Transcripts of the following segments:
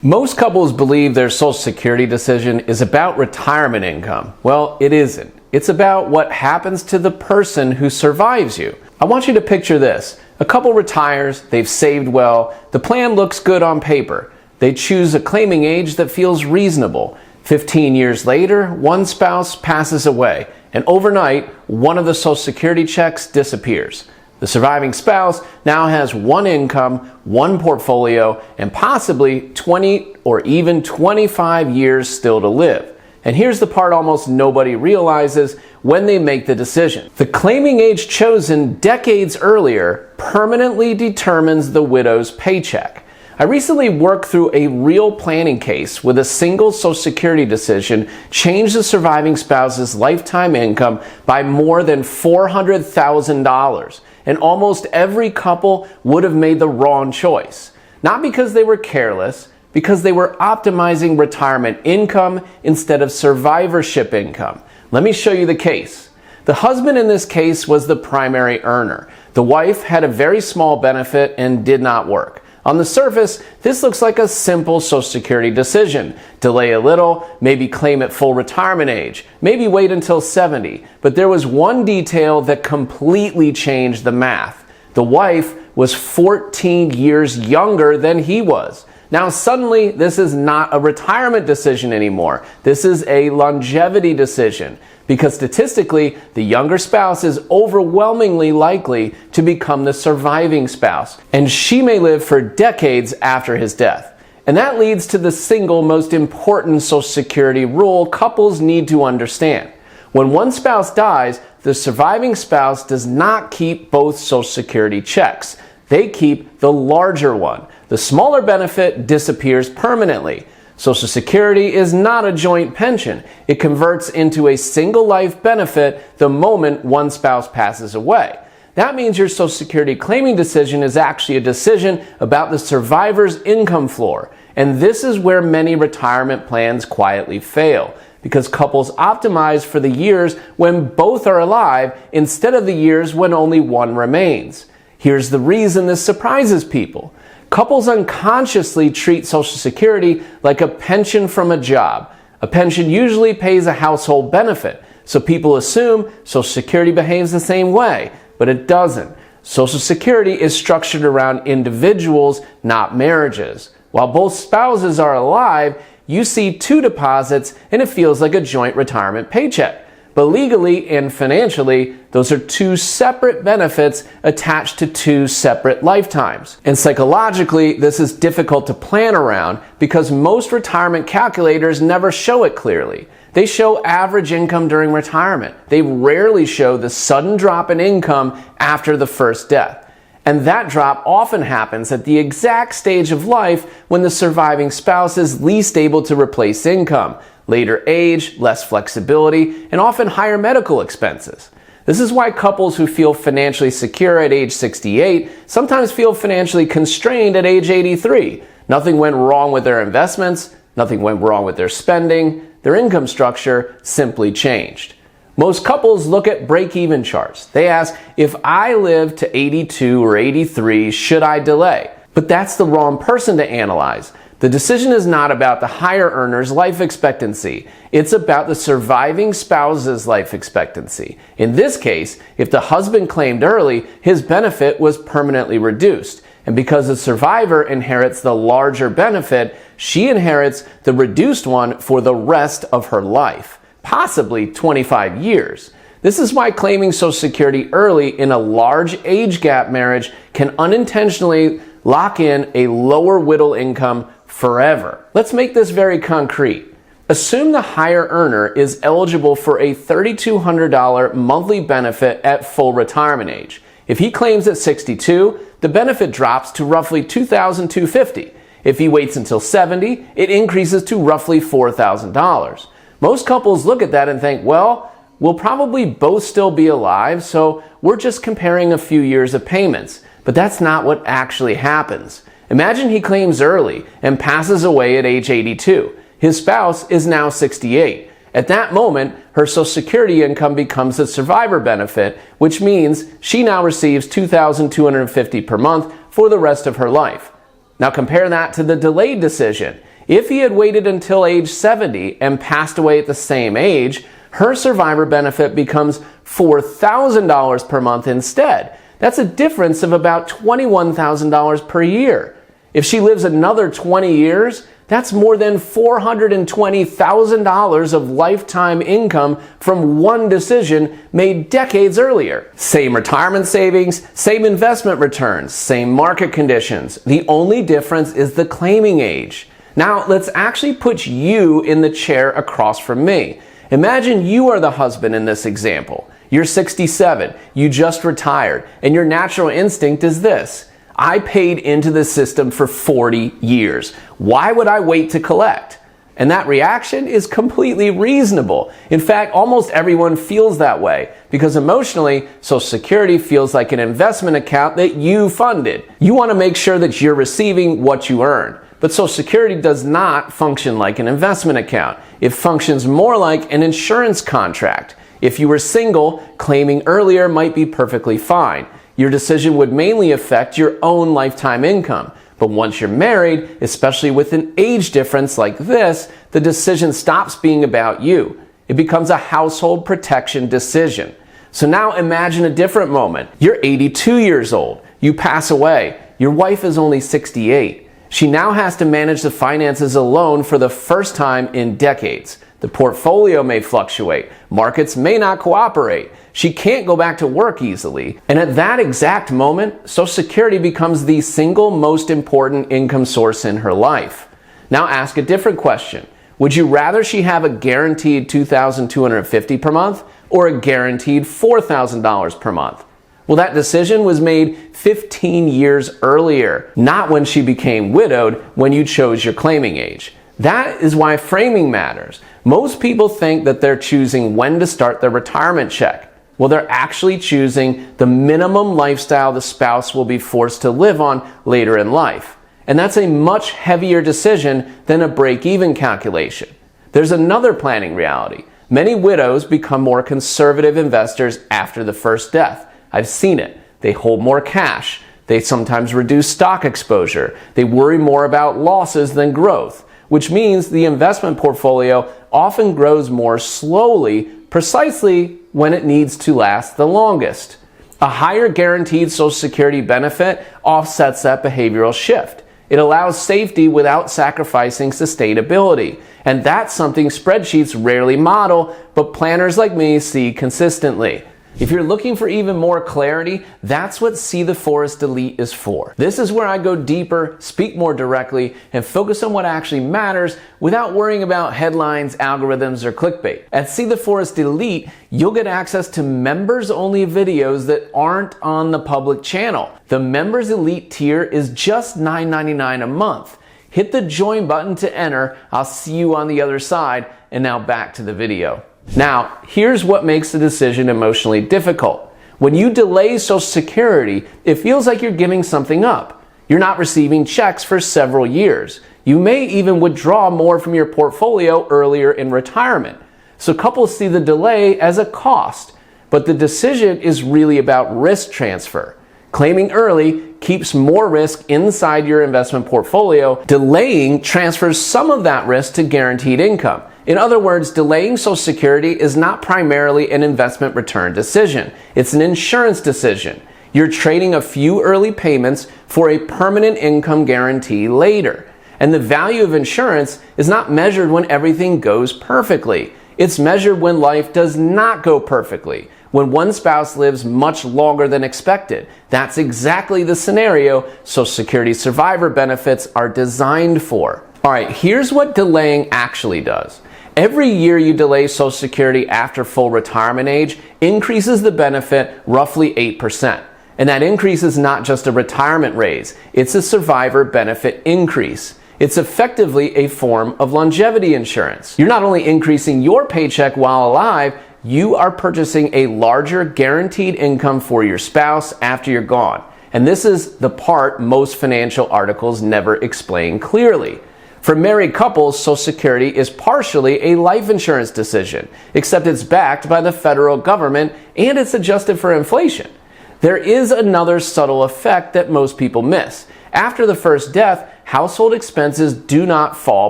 Most couples believe their Social Security decision is about retirement income. Well, it isn't. It's about what happens to the person who survives you. I want you to picture this. A couple retires, they've saved well, the plan looks good on paper. They choose a claiming age that feels reasonable. 15 years later, one spouse passes away, and overnight, one of the Social Security checks disappears. The surviving spouse now has one income, one portfolio, and possibly 20 or even 25 years still to live. And here's the part almost nobody realizes when they make the decision. The claiming age chosen decades earlier permanently determines the widow's paycheck. I recently worked through a real planning case with a single Social Security decision changed the surviving spouse's lifetime income by more than $400,000. And almost every couple would have made the wrong choice. Not because they were careless, because they were optimizing retirement income instead of survivorship income. Let me show you the case. The husband in this case was the primary earner. The wife had a very small benefit and did not work. On the surface, this looks like a simple Social Security decision. Delay a little, maybe claim at full retirement age, maybe wait until 70. But there was one detail that completely changed the math. The wife was 14 years younger than he was. Now suddenly, this is not a retirement decision anymore. This is a longevity decision. Because statistically, the younger spouse is overwhelmingly likely to become the surviving spouse, and she may live for decades after his death. And that leads to the single most important Social Security rule couples need to understand. When one spouse dies, the surviving spouse does not keep both Social Security checks. They keep the larger one. The smaller benefit disappears permanently. Social Security is not a joint pension. It converts into a single life benefit the moment one spouse passes away. That means your Social Security claiming decision is actually a decision about the survivor's income floor. And this is where many retirement plans quietly fail, because couples optimize for the years when both are alive instead of the years when only one remains. Here's the reason this surprises people. Couples unconsciously treat Social Security like a pension from a job. A pension usually pays a household benefit, so people assume Social Security behaves the same way, but it doesn't. Social Security is structured around individuals, not marriages. While both spouses are alive, you see two deposits and it feels like a joint retirement paycheck. But legally and financially, those are two separate benefits attached to two separate lifetimes. And psychologically, this is difficult to plan around because most retirement calculators never show it clearly. They show average income during retirement. They rarely show the sudden drop in income after the first death. And that drop often happens at the exact stage of life when the surviving spouse is least able to replace income. Later age, less flexibility, and often higher medical expenses. This is why couples who feel financially secure at age 68 sometimes feel financially constrained at age 83. Nothing went wrong with their investments, nothing went wrong with their spending, their income structure simply changed. Most couples look at break-even charts. They ask, if I live to 82 or 83, should I delay? But that's the wrong person to analyze. The decision is not about the higher earner's life expectancy. It's about the surviving spouse's life expectancy. In this case, if the husband claimed early, his benefit was permanently reduced. And because the survivor inherits the larger benefit, she inherits the reduced one for the rest of her life, possibly 25 years. This is why claiming Social Security early in a large age gap marriage can unintentionally lock in a lower widow income forever. Let's make this very concrete. Assume the higher earner is eligible for a $3,200 monthly benefit at full retirement age. If he claims at 62, the benefit drops to roughly $2,250. If he waits until 70, it increases to roughly $4,000. Most couples look at that and think, well, we'll probably both still be alive, so we're just comparing a few years of payments. But that's not what actually happens. Imagine he claims early and passes away at age 82. His spouse is now 68. At that moment, her Social Security income becomes a survivor benefit, which means she now receives $2,250 per month for the rest of her life. Now compare that to the delayed decision. If he had waited until age 70 and passed away at the same age, her survivor benefit becomes $4,000 per month instead. That's a difference of about $21,000 per year. If she lives another 20 years, that's more than $420,000 of lifetime income from one decision made decades earlier. Same retirement savings, same investment returns, same market conditions. The only difference is the claiming age. Now, let's actually put you in the chair across from me. Imagine you are the husband in this example. You're 67, you just retired, and your natural instinct is this: I paid into the system for 40 years. Why would I wait to collect? And that reaction is completely reasonable. In fact, almost everyone feels that way because emotionally, Social Security feels like an investment account that you funded. You want to make sure that you're receiving what you earn. But Social Security does not function like an investment account. It functions more like an insurance contract. If you were single, claiming earlier might be perfectly fine. Your decision would mainly affect your own lifetime income. But once you're married, especially with an age difference like this, the decision stops being about you. It becomes a household protection decision. So now imagine a different moment. You're 82 years old. You pass away. Your wife is only 68. She now has to manage the finances alone for the first time in decades. The portfolio may fluctuate. Markets may not cooperate. She can't go back to work easily. And at that exact moment, Social Security becomes the single most important income source in her life. Now ask a different question. Would you rather she have a guaranteed $2,250 per month or a guaranteed $4,000 per month? Well, that decision was made 15 years earlier, not when she became widowed, when you chose your claiming age. That is why framing matters. Most people think that they're choosing when to start their retirement check. Well, they're actually choosing the minimum lifestyle the spouse will be forced to live on later in life. And that's a much heavier decision than a break-even calculation. There's another planning reality. Many widows become more conservative investors after the first death. I've seen it. They hold more cash. They sometimes reduce stock exposure. They worry more about losses than growth, which means the investment portfolio often grows more slowly, precisely when it needs to last the longest. A higher guaranteed Social Security benefit offsets that behavioral shift. It allows safety without sacrificing sustainability. And that's something spreadsheets rarely model, but planners like me see consistently. If you're looking for even more clarity, that's what See the Forest Delete is for. This is where I go deeper, speak more directly, and focus on what actually matters without worrying about headlines, algorithms, or clickbait. At See the Forest Delete, you'll get access to members-only videos that aren't on the public channel. The Members Elite tier is just $9.99 a month. Hit the join button to enter. I'll see you on the other side. And now back to the video. Now, here's what makes the decision emotionally difficult. When you delay Social Security, it feels like you're giving something up. You're not receiving checks for several years. You may even withdraw more from your portfolio earlier in retirement. So couples see the delay as a cost, but the decision is really about risk transfer. Claiming early keeps more risk inside your investment portfolio. Delaying transfers some of that risk to guaranteed income. In other words, delaying Social Security is not primarily an investment return decision. It's an insurance decision. You're trading a few early payments for a permanent income guarantee later. And the value of insurance is not measured when everything goes perfectly. It's measured when life does not go perfectly, when one spouse lives much longer than expected. That's exactly the scenario Social Security survivor benefits are designed for. All right, here's what delaying actually does. Every year you delay Social Security after full retirement age increases the benefit roughly 8%. And that increase is not just a retirement raise, it's a survivor benefit increase. It's effectively a form of longevity insurance. You're not only increasing your paycheck while alive, you are purchasing a larger guaranteed income for your spouse after you're gone. And this is the part most financial articles never explain clearly. For married couples, Social Security is partially a life insurance decision, except it's backed by the federal government and it's adjusted for inflation. There is another subtle effect that most people miss. After the first death, household expenses do not fall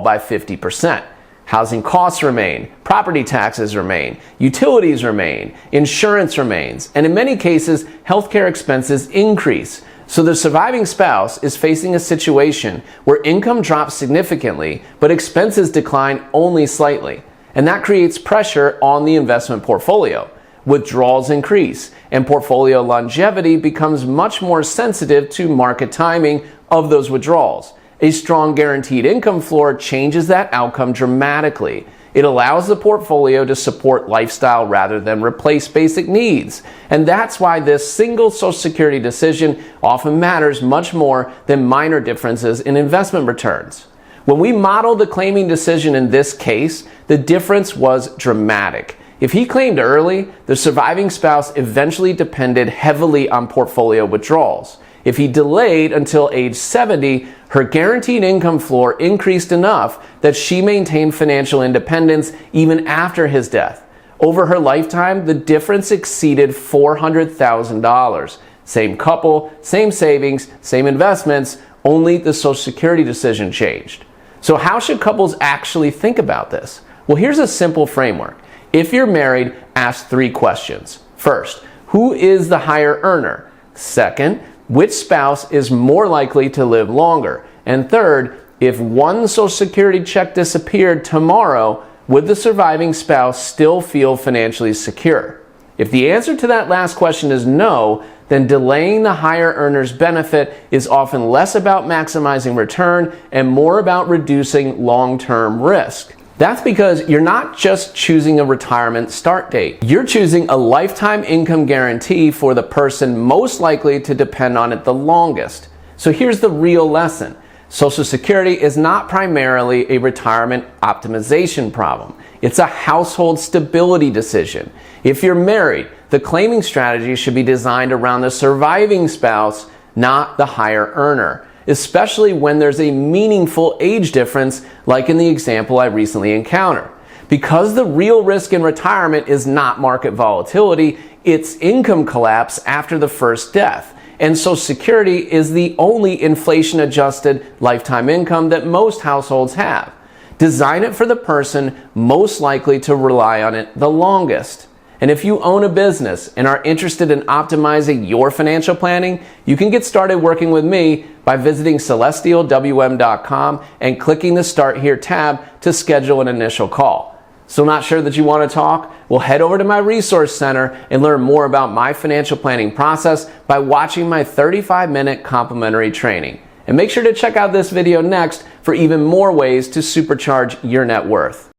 by 50%. Housing costs remain, property taxes remain, utilities remain, insurance remains, and in many cases, healthcare expenses increase. So the surviving spouse is facing a situation where income drops significantly, but expenses decline only slightly. And that creates pressure on the investment portfolio. Withdrawals increase, and portfolio longevity becomes much more sensitive to market timing of those withdrawals. A strong guaranteed income floor changes that outcome dramatically. It allows the portfolio to support lifestyle rather than replace basic needs. And that's why this single Social Security decision often matters much more than minor differences in investment returns. When we modeled the claiming decision in this case, the difference was dramatic. If he claimed early, the surviving spouse eventually depended heavily on portfolio withdrawals. If he delayed until age 70, her guaranteed income floor increased enough that she maintained financial independence even after his death. Over her lifetime, the difference exceeded $400,000. Same couple, same savings, same investments, only the Social Security decision changed. So how should couples actually think about this? Well, here's a simple framework. If you're married, ask 3 questions. First, who is the higher earner? Second, which spouse is more likely to live longer? And third, if one Social Security check disappeared tomorrow, would the surviving spouse still feel financially secure? If the answer to that last question is no, then delaying the higher earner's benefit is often less about maximizing return and more about reducing long-term risk. That's because you're not just choosing a retirement start date. You're choosing a lifetime income guarantee for the person most likely to depend on it the longest. So here's the real lesson. Social Security is not primarily a retirement optimization problem. It's a household stability decision. If you're married, the claiming strategy should be designed around the surviving spouse, not the higher earner, especially when there's a meaningful age difference like in the example I recently encountered. Because the real risk in retirement is not market volatility, it's income collapse after the first death. And Social Security is the only inflation-adjusted lifetime income that most households have. Design it for the person most likely to rely on it the longest. And if you own a business and are interested in optimizing your financial planning, you can get started working with me by visiting celestialwm.com and clicking the Start Here tab to schedule an initial call. Still not sure that you want to talk? Well, head over to my resource center and learn more about my financial planning process by watching my 35-minute complimentary training. And make sure to check out this video next for even more ways to supercharge your net worth.